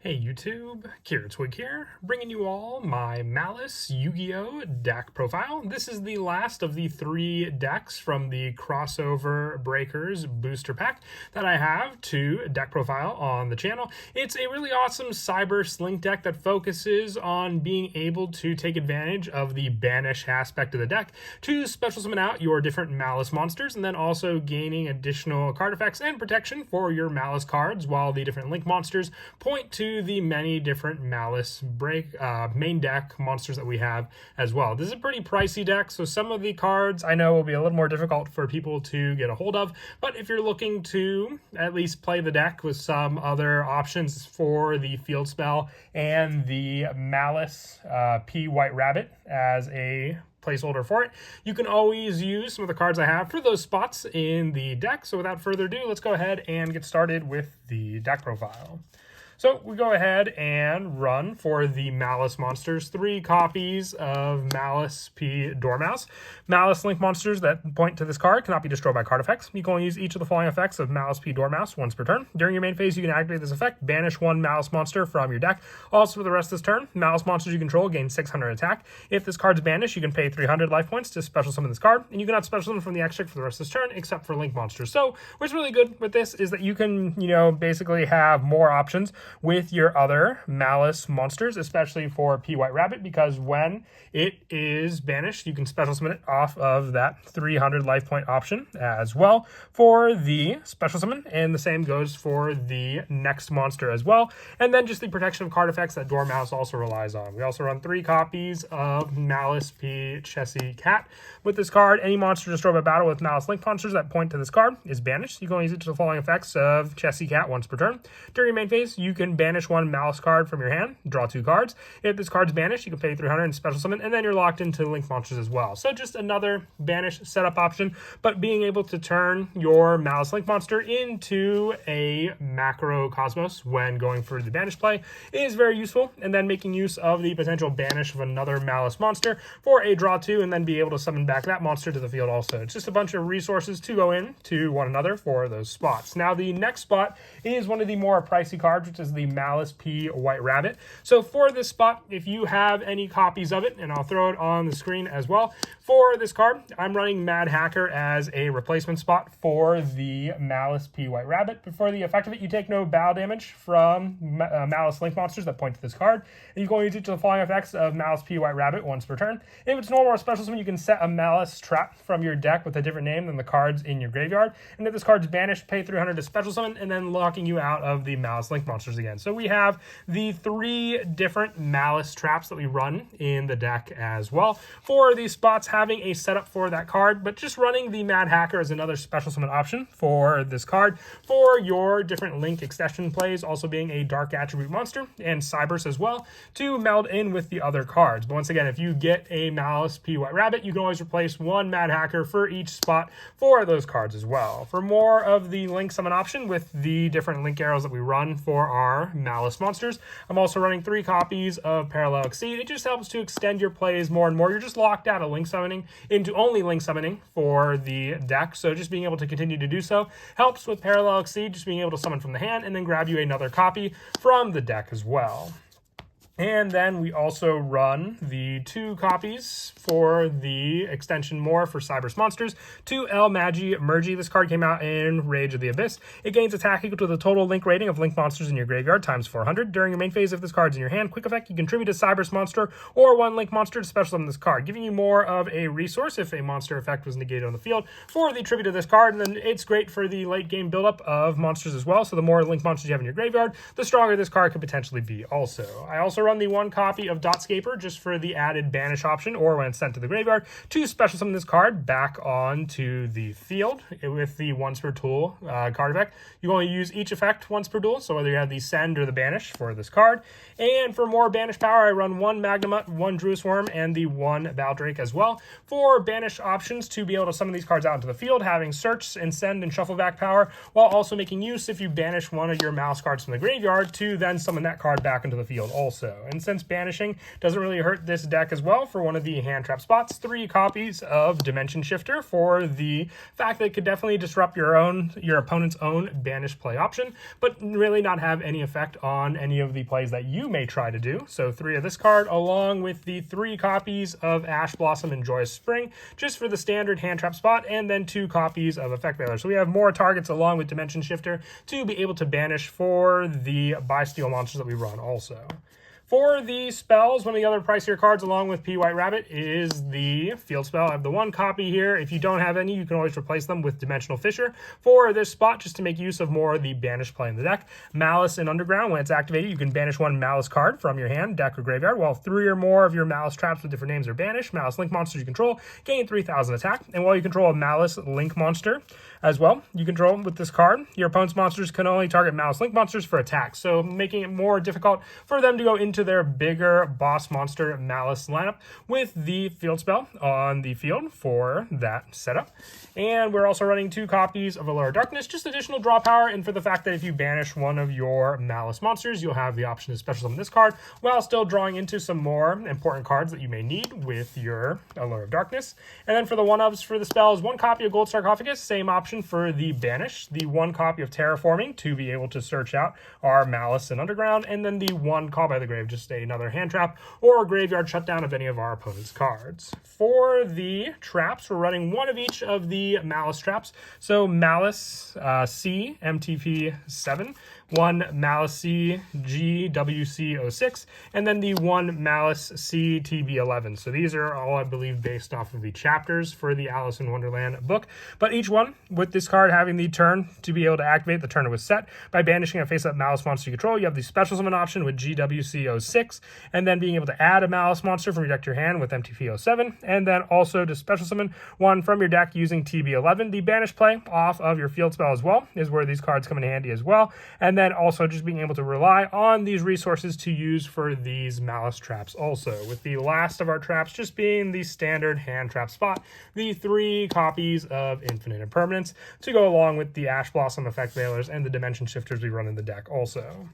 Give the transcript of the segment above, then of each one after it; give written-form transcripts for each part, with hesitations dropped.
Hey YouTube, Twig here, bringing you all my Maliss Yugioh deck profile. This is the last of the 3 decks from the Crossover Breakers booster pack that I have to deck profile on the channel. It's a really awesome Cyber Slink deck that focuses on being able to take advantage of the banish aspect of the deck to special summon out your different Maliss monsters, and then also gaining additional card effects and protection for your Maliss cards, while the different Link monsters point to the many different Maliss main deck monsters that we have as well. This is a pretty pricey deck, so some of the cards I know will be a little more difficult for people to get a hold of, but if you're looking to at least play the deck with some other options for the field spell and the Maliss P White Rabbit as a placeholder for it, you can always use some of the cards I have for those spots in the deck. So without further ado, let's go ahead and get started with the deck profile. So we go ahead and run for the Maliss monsters 3 copies of Maliss P Dormouse. Maliss Link monsters that point to this card cannot be destroyed by card effects. You can only use each of the following effects of Maliss P Dormouse once per turn. During your main phase, you can activate this effect, banish 1 Maliss monster from your deck. Also, for the rest of this turn, Maliss monsters you control gain 600 attack. If this card's banished, you can pay 300 life points to special summon this card, and you cannot special summon from the extract for the rest of this turn, except for Link monsters. So, what's really good with this is that you can, basically have more options with your other Maliss monsters, especially for P White Rabbit, because when it is banished, you can special summon it off of that 300 life point option as well for the special summon, and the same goes for the next monster as well. And then just the protection of card effects that Dormouse also relies on. We also run 3 copies of Maliss P Chessy Cat. With this card, any monster destroyed by battle with Maliss Link monsters that point to this card is banished. You can only use it to the following effects of Chessy Cat once per turn. During your main phase, you can banish 1 Maliss card from your hand, draw 2 cards. If this card's banished, you can pay 300 and special summon, and then you're locked into Link monsters as well. So just another banish setup option, but being able to turn your Maliss Link monster into a macro Cosmos when going for the banish play is very useful, and then making use of the potential banish of another Maliss monster for a draw 2, and then be able to summon back that monster to the field also. It's just a bunch of resources to go in to one another for those spots. Now the next spot is one of the more pricey cards, which is the Maliss P White Rabbit. So for this spot, if you have any copies of it, and I'll throw it on the screen as well, for this card, I'm running Mad Hacker as a replacement spot for the Maliss P White Rabbit. But for the effect of it, you take no battle damage from Maliss Link monsters that point to this card, and you can only use it to the following effects of Maliss P White Rabbit once per turn. If it's normal or special summon, you can set a Maliss trap from your deck with a different name than the cards in your graveyard, and if this card's banished, pay 300 to special summon, and then locking you out of the Maliss Link monsters again. So we have the 3 different Maliss traps that we run in the deck as well. For these spots, having a setup for that card, but just running the Mad Hacker as another special summon option for this card for your different Link extension plays, also being a Dark Attribute monster and Cybers as well to meld in with the other cards. But once again, if you get a Maliss P White Rabbit, you can always replace 1 Mad Hacker for each spot for those cards as well. For more of the Link summon option with the different Link arrows that we run for our Maliss monsters, I'm also running 3 copies of Parallel Exceed. It just helps to extend your plays more and more. You're just locked out of Link summoning into only Link summoning for the deck, so just being able to continue to do so helps with Parallel Exceed, just being able to summon from the hand and then grab you another copy from the deck as well. And then we also run the 2 copies for the extension more for Cyber's monsters to El Magi Mergy. This card came out in Rage of the Abyss. It gains attack equal to the total Link rating of Link monsters in your graveyard times 400. During your main phase, if this card's in your hand, quick effect, you contribute a Cyber's monster or 1 Link monster to special summon this card, giving you more of a resource if a monster effect was negated on the field for the tribute of this card. And then it's great for the late game buildup of monsters as well. So the more Link monsters you have in your graveyard, the stronger this card could potentially be also. I also run the 1 copy of Dotscaper just for the added banish option, or when it's sent to the graveyard, to special summon this card back onto the field with the once per tool card effect. You only use each effect once per duel, so whether you have the send or the banish for this card. And for more banish power, I run 1 Magnamut, 1 Druis Worm, and the 1 Valdrake as well for banish options to be able to summon these cards out into the field, having search and send and shuffle back power, while also making use, if you banish one of your Maliss cards from the graveyard, to then summon that card back into the field also. also. And since banishing doesn't really hurt this deck as well, for one of the hand trap spots, 3 copies of Dimension Shifter for the fact that it could definitely disrupt your opponent's own banish play option, but really not have any effect on any of the plays that you may try to do. So 3 of this card, along with the 3 copies of Ash Blossom and Joyous Spring, just for the standard hand trap spot, and then 2 copies of Effect Veiler. So we have more targets along with Dimension Shifter to be able to banish for the buy-steal monsters that we run also. For the spells, one of the other pricier cards along with P. White Rabbit is the Field Spell. I have the 1 copy here. If you don't have any, you can always replace them with Dimensional Fissure for this spot, just to make use of more of the banish play in the deck. Malice in Underground, when it's activated, you can banish 1 Malice card from your hand, deck, or graveyard, while 3 or more of your Malice traps with different names are banished. Malice Link monsters you control gain 3,000 attack, and while you control a Malice Link monster as well, you control with this card, your opponent's monsters can only target Malice Link monsters for attacks, so making it more difficult for them to go into their bigger boss monster Malice lineup with the Field Spell on the field for that setup. And we're also running 2 copies of Allure of Darkness, just additional draw power, and for the fact that if you banish one of your Malice monsters, you'll have the option to special summon this card while still drawing into some more important cards that you may need with your Allure of Darkness. And then for the 1-ofs for the spells, 1 copy of Gold Sarcophagus, same option for the banish, the 1 copy of Terraforming to be able to search out our Malice in Underground, and then the 1 Call by the Grave, just another hand trap or graveyard shutdown of any of our opponent's cards. For the traps, we're running 1 of each of the Malice traps. So Malice C, MTP 7, 1 Malice C, GWC 06, and then the 1 Malice C, TB 11. So these are all, I believe, based off of the chapters for the Alice in Wonderland book. But each one, with this card having the turn to be able to activate, the turn it was set by banishing a face-up Malice monster you control. You have the special summon option with GWC 06, and then being able to add a Malice monster from your deck to your hand with MTP 07, and then also to special summon 1 from your deck using TB 11. The banish play off of your field spell as well is where these cards come in handy as well. And then also just being able to rely on these resources to use for these Malice traps also, with the last of our traps just being the standard hand trap spot, the 3 copies of Infinite Impermanence to go along with the Ash Blossom Effect Veilers and the Dimension Shifters we run in the deck also.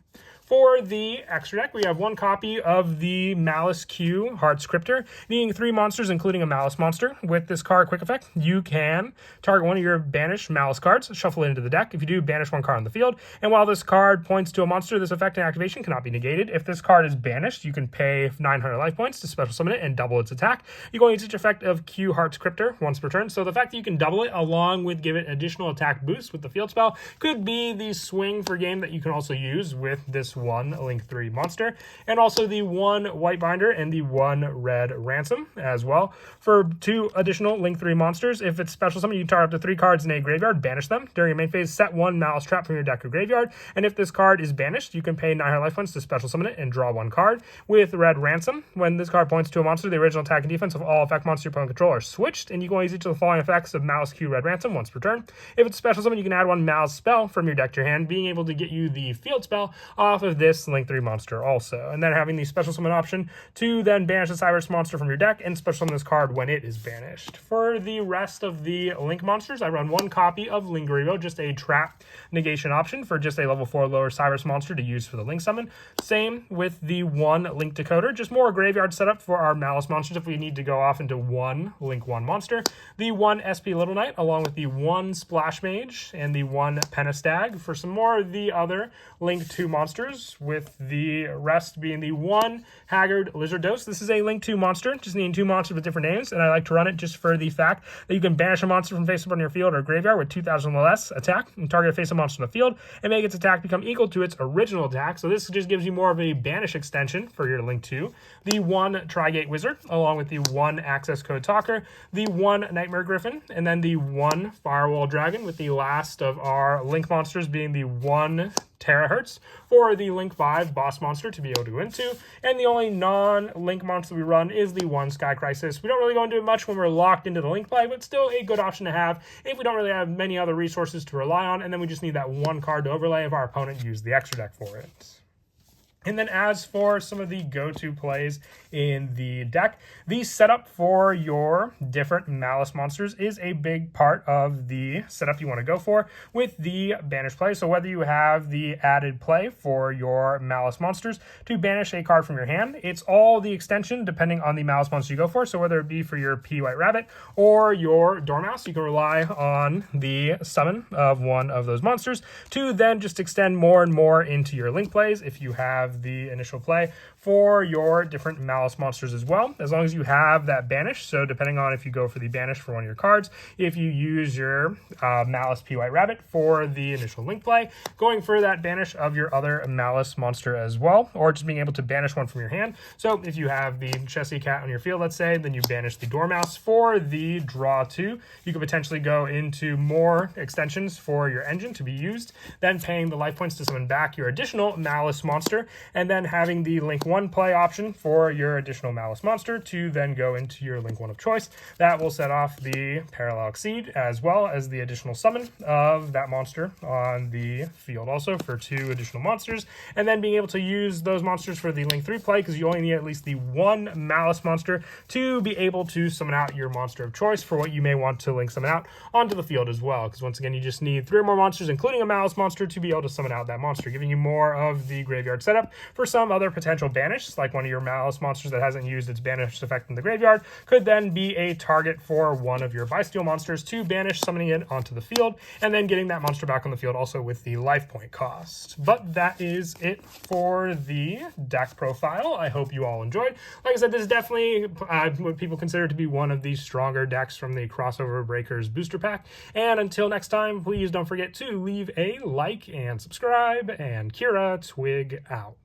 For the extra deck, we have 1 copy of the Malice Q Hard Scripter, needing 3 monsters, including a Malice monster. With this card quick effect, you can target 1 of your banished Malice cards, shuffle it into the deck. If you do, banish 1 card on the field. And while this card points to a monster, this effect and activation cannot be negated. If this card is banished, you can pay 900 life points to special summon it and double its attack. You're going to use each effect of Q Heart Scripter once per turn. So the fact that you can double it along with give it additional attack boost with the field spell could be the swing for game that you can also use with this 1 Link 3 monster, and also the 1 White Binder and the 1 Red Ransom as well for 2 additional Link 3 monsters. If it's special summon, you can target up to 3 cards in a graveyard, banish them. During your main phase, set 1 Malice trap from your deck or graveyard, and if this card is banished, you can pay 900 life points to special summon it and draw 1 card. With Red Ransom, when this card points to a monster, the original attack and defense of all effect monsters your opponent control are switched, and you can use each of the following effects of Malice Q Red Ransom once per turn. If it's special summon, you can add 1 Malice spell from your deck to your hand, being able to get you the field spell off of this Link 3 monster also, and then having the special summon option to then banish the Cybers monster from your deck and special summon this card when it is banished. For the rest of the Link monsters, I run 1 copy of Lingerivo, just a trap negation option for just a level 4 lower Cybers monster to use for the Link summon. Same with the 1 Link Decoder, just more graveyard setup for our Malice monsters if we need to go off into 1 Link 1 monster. The 1 SP Little Knight, along with the 1 Splash Mage and the 1 Pentastag for some more of the other Link 2 monsters, with the rest being the 1 Haggard Lizard Dose. This is a Link 2 monster, just needing 2 monsters with different names, and I like to run it just for the fact that you can banish a monster from face up on your field or graveyard with 2,000 or less attack, and target a face up monster on the field, and make its attack become equal to its original attack. So this just gives you more of a banish extension for your Link 2. The 1 Trigate Wizard, along with the 1 Access Code Talker, the 1 Nightmare Griffin, and then the 1 Firewall Dragon, with the last of our Link monsters being the 1 Terahertz for the Link 5 boss monster to be able to go into. And the only non-Link monster we run is the 1 Sky Crisis. We don't really go into it much when we're locked into the Link play, but still a good option to have if we don't really have many other resources to rely on, and then we just need that 1 card to overlay if our opponent used the extra deck for it. And then as for some of the go-to plays in the deck, the setup for your different Maliss monsters is a big part of the setup you want to go for with the banish play. So whether you have the added play for your Maliss monsters to banish a card from your hand, it's all the extension depending on the Maliss monster you go for. So whether it be for your P White Rabbit or your Dormouse, you can rely on the summon of one of those monsters to then just extend more and more into your link plays if you have the initial play for your different Maliss monsters as well, as long as you have that banish. So depending on if you go for the banish for one of your cards, if you use your Maliss P White Rabbit for the initial link play, going for that banish of your other Maliss monster as well, or just being able to banish one from your hand. So if you have the Chessy Cat on your field, let's say, then you banish the Dormouse for the draw 2. You could potentially go into more extensions for your engine to be used, then paying the life points to summon back your additional Maliss monster, and then having the link 1 play option for your additional Maliss monster to then go into your link 1 of choice. That will set off the Parallel Exceed as well as the additional summon of that monster on the field also for 2 additional monsters, and then being able to use those monsters for the link 3 play, because you only need at least the 1 Maliss monster to be able to summon out your monster of choice for what you may want to link summon out onto the field as well, because once again you just need 3 or more monsters including a Maliss monster to be able to summon out that monster, giving you more of the graveyard setup for some other potential banish, like one of your Maliss monsters that hasn't used its banish effect in the graveyard could then be a target for one of your Bysteel monsters to banish, summoning it onto the field, and then getting that monster back on the field also with the life point cost. But that is it for the deck profile. I hope you all enjoyed. Like I said, this is definitely what people consider to be one of the stronger decks from the Crossover Breakers booster pack. And until next time, please don't forget to leave a like and subscribe, and Kira Twig out.